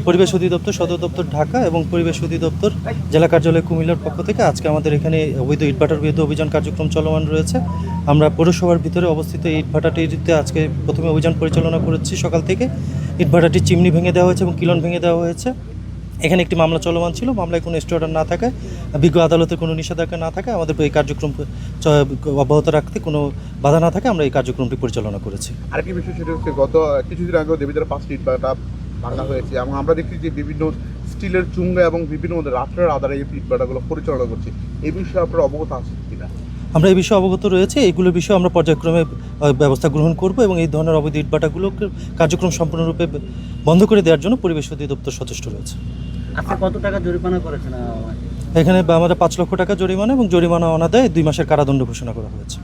পরিবেশ অধিদপ্তর সদর দপ্তর ঢাকা এবং পরিবেশ অধিদপ্তর জেলা কার্যালয় কুমিল্লার পক্ষ থেকে আজকে আমাদের এখানে অবৈধ ইটভাটার বিরুদ্ধে অভিযান কার্যক্রম চলমান রয়েছে। আমরা পৌরসভার ভিতরে অবস্থিত এই ইটভাটাটিতে আজকে প্রথমে অভিযান পরিচালনা করেছি। সকাল থেকে ইটভাটাটির চিমনি ভেঙে দেওয়া হয়েছে এবং কিলন ভেঙে দেওয়া হয়েছে। এখানে একটি মামলা চলমান ছিল, মামলায় কোনো স্টে অর্ডার না থাকায়, বিজ্ঞ আদালতের কোনো নিষেধাজ্ঞা না থাকায় আমাদের এই কার্যক্রম অব্যাহত রাখতে কোনো বাধা না থাকে আমরা এই কার্যক্রমটি পরিচালনা করেছি। আরেকটি বিষয় সেটা হচ্ছে গত কিছুদিন আগেও দেবীদের 5টি ইটভাটা ভাঙা হয়েছে এবং আমরা দেখছি যে বিভিন্ন স্টিলের চুঙ্গা এবং বিভিন্ন রাত্রের আধারে এই ইটভাটাগুলো পরিচালনা করছে। এই বিষয়ে আপনারা অবগত আছেন কিনা? আমরা এই বিষয়ে অবগত রয়েছে, এইগুলোর বিষয়ে আমরা পর্যায়ক্রমে ব্যবস্থা গ্রহণ করব এবং এই ধরনের অবৈধ ইটভাটাগুলোকে কার্যক্রম সম্পূর্ণরূপে বন্ধ করে দেওয়ার জন্য পরিবেশ অধিদপ্তর সচেষ্ট রয়েছে। আচ্ছা, কত টাকা জরিমানা করেছেন? এখানে আমাদের 5 লক্ষ টাকা জরিমানা এবং জরিমানা অনাদায়ে 2 মাসের কারাদণ্ড ঘোষণা করা হয়েছে।